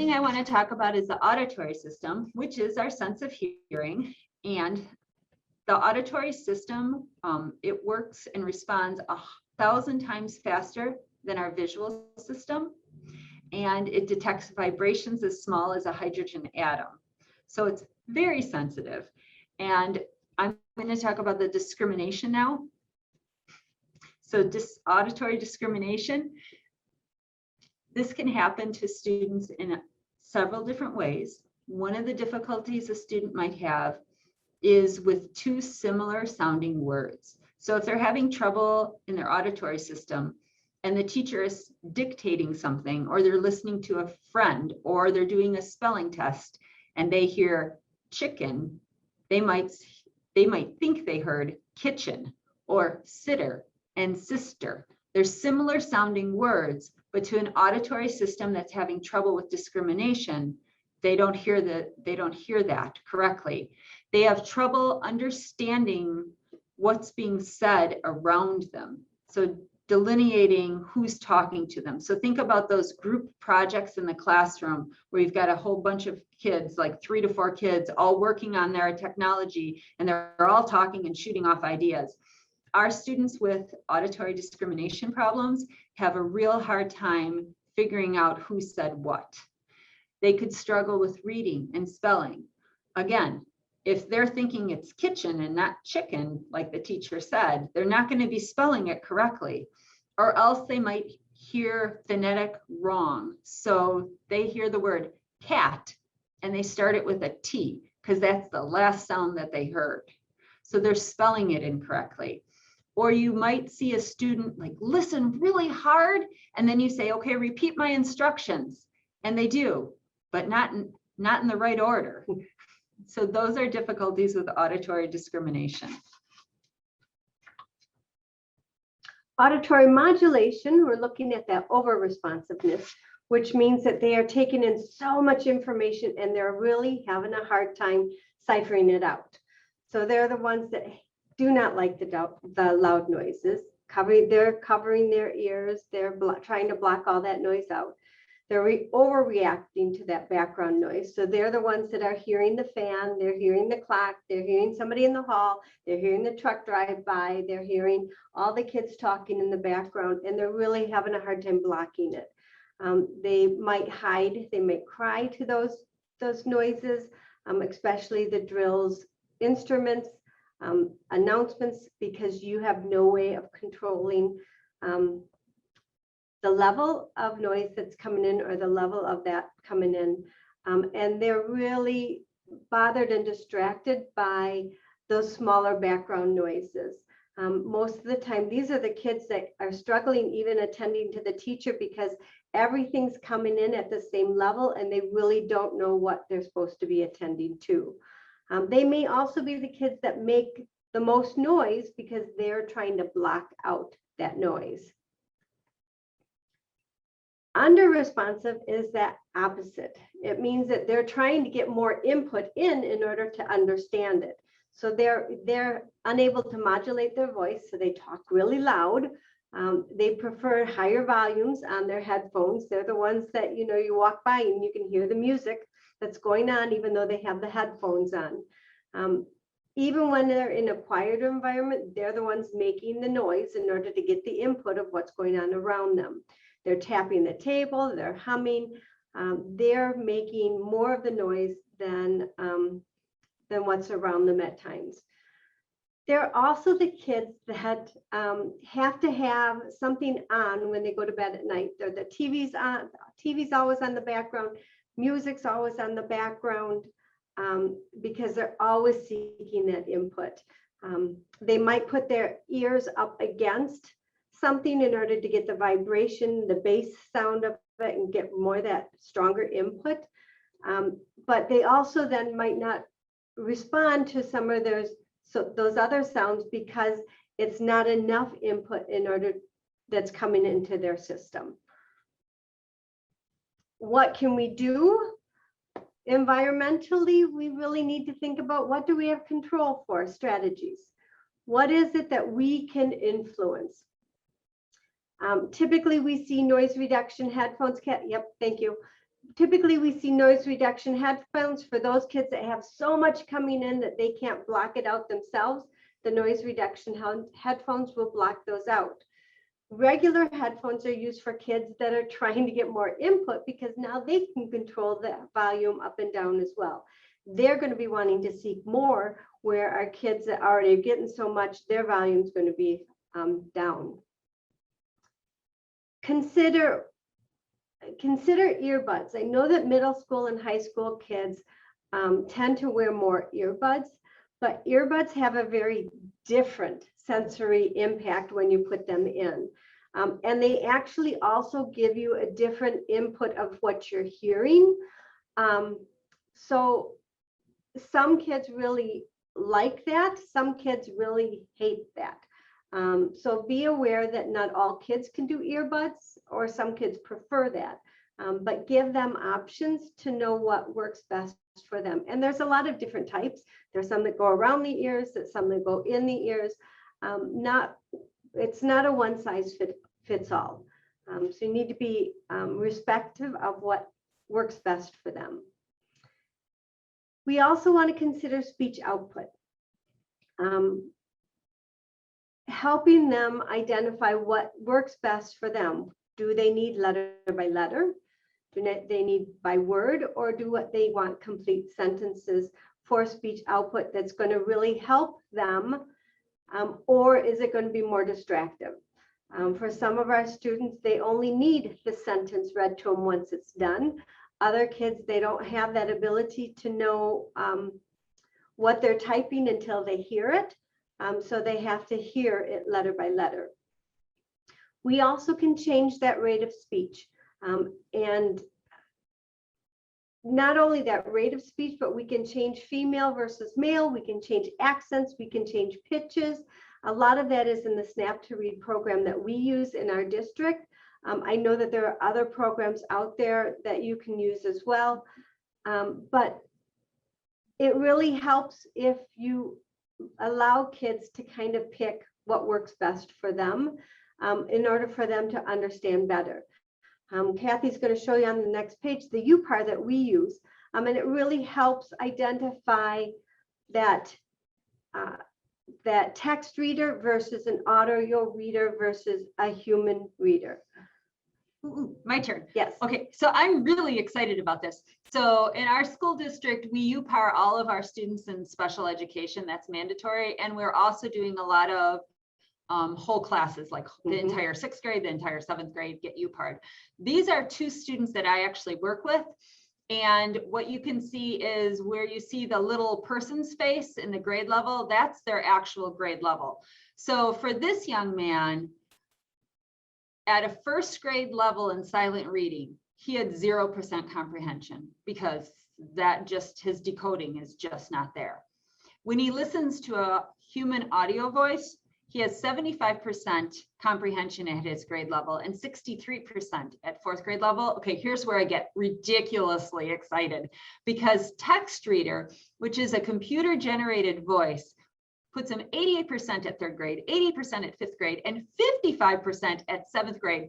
thing I want to talk about is the auditory system, which is our sense of hearing. And the auditory system, it works and responds 1,000 times faster than our visual system. And it detects vibrations as small as a hydrogen atom. So it's very sensitive. And I'm going to talk about the discrimination now. So auditory discrimination, this can happen to students in several different ways. One of the difficulties a student might have is with two similar sounding words. So if they're having trouble in their auditory system and the teacher is dictating something, or they're listening to a friend, or they're doing a spelling test and they hear chicken, they might think they heard kitchen or sitter and sister. They're similar sounding words, but to an auditory system that's having trouble with discrimination, they don't hear that correctly. They have trouble understanding what's being said around them. So delineating who's talking to them. So think about those group projects in the classroom where you've got a whole bunch of kids, like 3 to 4 kids, all working on their technology, and they're all talking and shooting off ideas. Our students with auditory discrimination problems have a real hard time figuring out who said what. They could struggle with reading and spelling. Again, if they're thinking it's kitchen and not chicken, like the teacher said, they're not going to be spelling it correctly, or else they might hear phonetic wrong. So they hear the word cat and they start it with a T because that's the last sound that they heard. So they're spelling it incorrectly. Or you might see a student like listen really hard, and then you say, okay, repeat my instructions. And they do, but not in the right order. So those are difficulties with auditory discrimination. Auditory modulation, we're looking at that over responsiveness, which means that they are taking in so much information and they're really having a hard time ciphering it out. So they're the ones that do not like the loud noises. They're covering their ears. They're trying to block all that noise out. They're overreacting to that background noise. So they're the ones that are hearing the fan, they're hearing the clock, they're hearing somebody in the hall, they're hearing the truck drive by, they're hearing all the kids talking in the background, and they're really having a hard time blocking it. They might hide, they might cry to those noises, especially the drills, instruments, announcements, because you have no way of controlling the level of noise that's coming in or the level of that coming in. And they're really bothered and distracted by those smaller background noises. Most of the time, these are the kids that are struggling even attending to the teacher because everything's coming in at the same level and they really don't know what they're supposed to be attending to. They may also be the kids that make the most noise because they're trying to block out that noise. Under-responsive is that opposite. It means that they're trying to get more input in order to understand it. So they're unable to modulate their voice, so they talk really loud. They prefer higher volumes on their headphones. They're the ones that, you walk by and you can hear the music that's going on, even though they have the headphones on. Even when they're in a quieter environment, they're the ones making the noise in order to get the input of what's going on around them. They're tapping the table, they're humming, they're making more of the noise than what's around them at times. They're also the kids that have to have something on when they go to bed at night. The TV's on, TV's always on the background, music's always on the background, because they're always seeking that input. They might put their ears up against something in order to get the vibration, the bass sound of it, and get more of that stronger input. But they also then might not respond to some of those other sounds because it's not enough input that's coming into their system. What can we do? Environmentally, we really need to think about what do we have control for, strategies. What is it that we can influence? Typically, we see noise reduction headphones. Yep, thank you. Typically, we see noise reduction headphones for those kids that have so much coming in that they can't block it out themselves. The noise reduction headphones will block those out. Regular headphones are used for kids that are trying to get more input because now they can control the volume up and down as well. They're going to be wanting to seek more, where our kids that already are getting so much, their volume is going to be down. Consider earbuds. I know that middle school and high school kids tend to wear more earbuds, but earbuds have a very different sensory impact when you put them in. And they actually also give you a different input of what you're hearing. So some kids really like that. Some kids really hate that. So be aware that not all kids can do earbuds, or some kids prefer that. But give them options to know what works best for them. And there's a lot of different types. There's some that go around the ears, there's some that go in the ears. It's not a one size fits all. So you need to be respectful of what works best for them. We also want to consider speech output. Helping them identify what works best for them. Do they need letter by letter? Do they need by word, or do what they want complete sentences for speech output that's going to really help them? Or is it going to be more distractive? For some of our students, they only need the sentence read to them once it's done. Other kids, they don't have that ability to know what they're typing until they hear it. So they have to hear it letter by letter. We also can change that rate of speech. And not only that rate of speech, but we can change female versus male. We can change accents. We can change pitches. A lot of that is in the Snap to Read program that we use in our district. I know that there are other programs out there that you can use as well. But it really helps if you allow kids to kind of pick what works best for them in order for them to understand better. Kathy's going to show you on the next page the UCAR that we use, and it really helps identify that that text reader versus an audio reader versus a human reader. Ooh, my turn. Yes. Okay, so I'm really excited about this. So in our school district, we UCAR all of our students in special education. That's mandatory. And we're also doing a lot of whole classes, like the entire 6th grade, the entire 7th grade get UCAR'd. These are 2 students that I actually work with. And what you can see is where you see the little person's face in the grade level, that's their actual grade level. So for this young man, at a 1st grade level in silent reading, he had 0% comprehension because that just, his decoding is just not there. When he listens to a human audio voice, he has 75% comprehension at his grade level and 63% at 4th grade level. Okay, here's where I get ridiculously excited, because text reader, which is a computer generated voice, puts him 88% at 3rd grade, 80% at 5th grade, and 55% at 7th grade.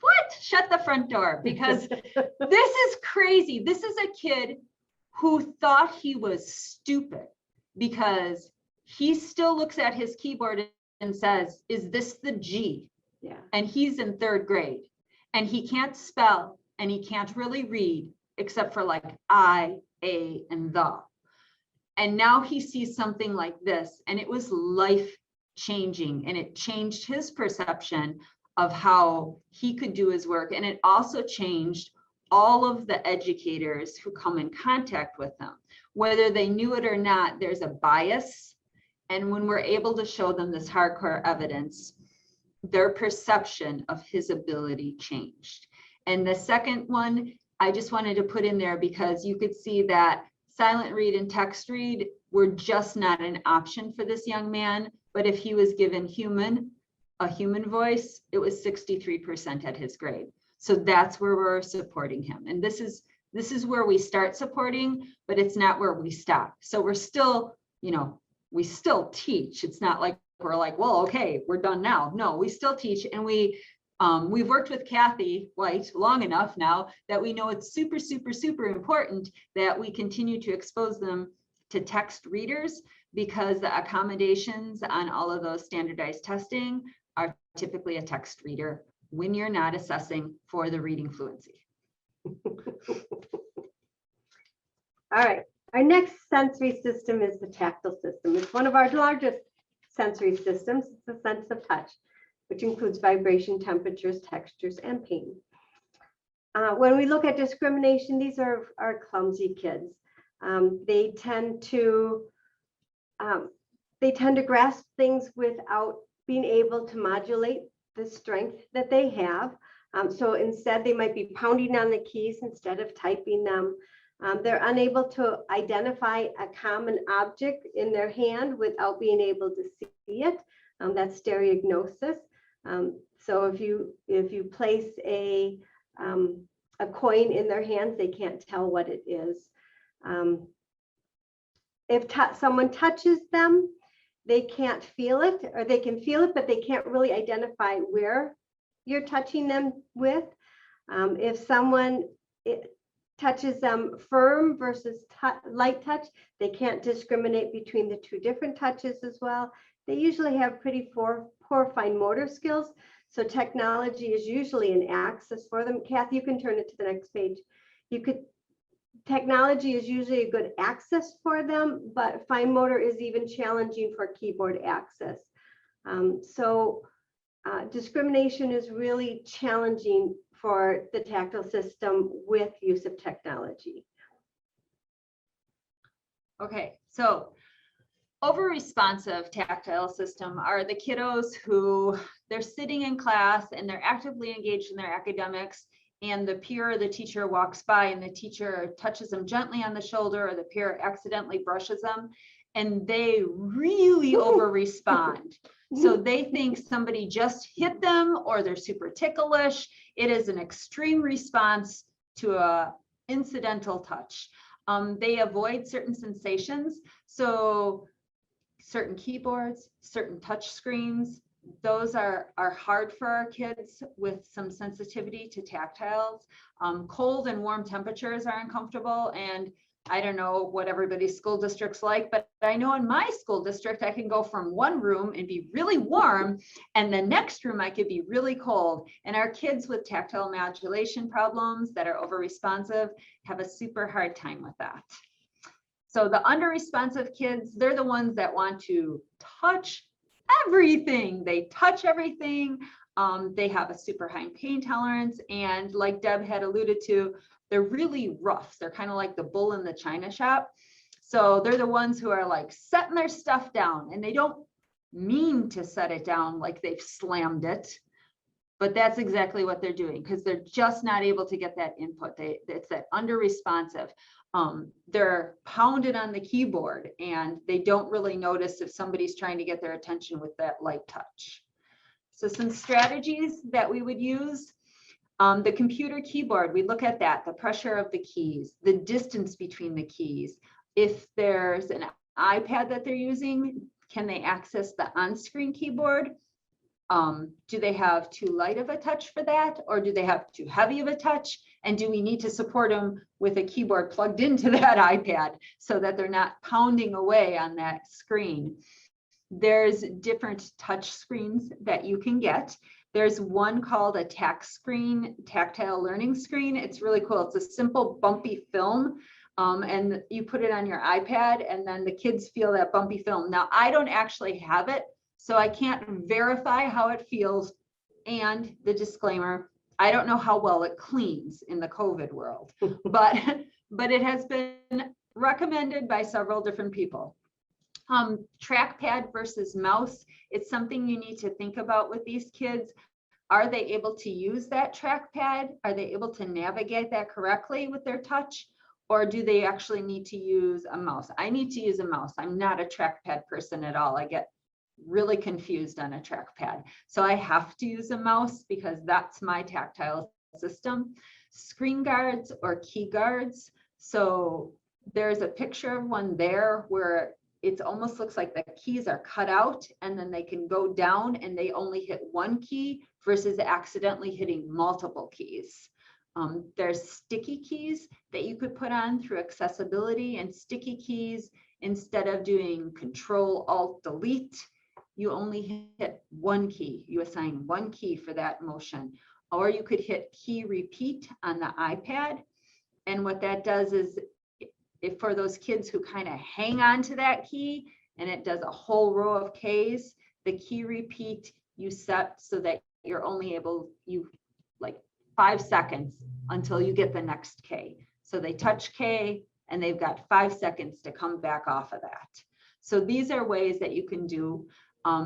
What? Shut the front door, because this is crazy. This is a kid who thought he was stupid because he still looks at his keyboard and says, is this the G? Yeah. And he's in 3rd grade and he can't spell and he can't really read except for like I, A, and the. And now he sees something like this, and it was life changing, and it changed his perception of how he could do his work. And it also changed all of the educators who come in contact with them, whether they knew it or not. There's a bias. And when we're able to show them this hardcore evidence, their perception of his ability changed. And the second one, I just wanted to put in there because you could see that silent read and text read were just not an option for this young man. But if he was given a human voice, it was 63% at his grade. So that's where we're supporting him. And this is where we start supporting, but it's not where we stop. So we're still, we still teach. It's not like we're like, well, okay, we're done now. No, we still teach, and we We've worked with Kathy White long enough now that we know it's super, super, super important that we continue to expose them to text readers, because the accommodations on all of those standardized testing are typically a text reader when you're not assessing for the reading fluency. All right, our next sensory system is the tactile system. It's one of our largest sensory systems. It's the sense of touch, which includes vibration, temperatures, textures, and pain. When we look at discrimination, these are clumsy kids. They tend to grasp things without being able to modulate the strength that they have. So instead, they might be pounding on the keys instead of typing them. They're unable to identify a common object in their hand without being able to see it. That's stereognosis. So if you place a coin in their hands, they can't tell what it is. If someone touches them, they can't feel it, or they can feel it, but they can't really identify where you're touching them with. If someone touches them firm versus light touch, they can't discriminate between the two different touches as well. They usually have pretty poor fine motor skills, so technology is usually an access for them. Kathy, you can turn it to the next page. Technology is usually a good access for them, but fine motor is even challenging for keyboard access. Discrimination is really challenging for the tactile system with use of technology. Okay, so over-responsive tactile system are the kiddos who they're sitting in class and they're actively engaged in their academics, and the peer or the teacher walks by and the teacher touches them gently on the shoulder, or the peer accidentally brushes them, and they really over-respond. So they think somebody just hit them or they're super ticklish. It is an extreme response to a incidental touch. They avoid certain sensations. So certain keyboards, certain touch screens, those are hard for our kids with some sensitivity to tactiles. Cold and warm temperatures are uncomfortable, and I don't know what everybody's school district's like, but I know in my school district, I can go from one room and be really warm, and the next room I could be really cold. And our kids with tactile modulation problems that are over-responsive have a super hard time with that. So the under-responsive kids, they're the ones that want to touch everything. They touch everything. They have a super high pain tolerance. And like Deb had alluded to, they're really rough. They're kind of like the bull in the china shop. So they're the ones who are like setting their stuff down, and they don't mean to set it down like they've slammed it, but that's exactly what they're doing because they're just not able to get that input. It's that under-responsive. They're pounded on the keyboard and they don't really notice if somebody's trying to get their attention with that light touch. So some strategies that we would use. The computer keyboard, we look at that, the pressure of the keys, the distance between the keys. If there's an iPad that they're using, can they access the on-screen keyboard? Do they have too light of a touch for that? Or do they have too heavy of a touch? And do we need to support them with a keyboard plugged into that iPad so that they're not pounding away on that screen? There's different touch screens that you can get. There's one called a TAC screen, tactile learning screen. It's really cool. It's a simple bumpy film, and you put it on your iPad and then the kids feel that bumpy film. Now, I don't actually have it, so I can't verify how it feels. And the disclaimer, I don't know how well it cleans in the COVID world, but it has been recommended by several different people. Trackpad versus mouse, it's something you need to think about with these kids. Are they able to use that trackpad? Are they able to navigate that correctly with their touch? Or do they actually need to use a mouse? I need to use a mouse. I'm not a trackpad person at all. I get really confused on a trackpad. So I have to use a mouse because that's my tactile system. Screen guards or key guards. So there's a picture of one there where it almost looks like the keys are cut out and then they can go down and they only hit one key versus accidentally hitting multiple keys. There's sticky keys that you could put on through accessibility, and sticky keys, instead of doing Control-Alt-Delete, you only hit one key. You assign one key for that motion. Or you could hit key repeat on the iPad. And what that does is, if for those kids who kind of hang on to that key and it does a whole row of Ks, the key repeat you set so that you're only able, like 5 seconds until you get the next K. So they touch K and they've got 5 seconds to come back off of that. So these are ways that you can do.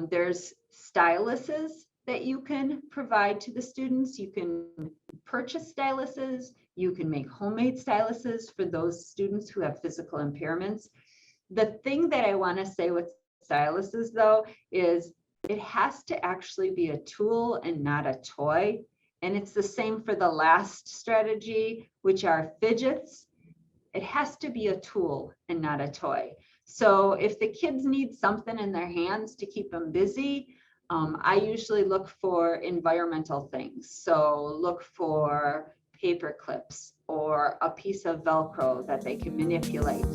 There's styluses that you can provide to the students. You can purchase styluses. You can make homemade styluses for those students who have physical impairments. The thing that I want to say with styluses, though, is it has to actually be a tool and not a toy. And it's the same for the last strategy, which are fidgets. It has to be a tool and not a toy. So if the kids need something in their hands to keep them busy, I usually look for environmental things. So look for paper clips or a piece of Velcro that they can manipulate.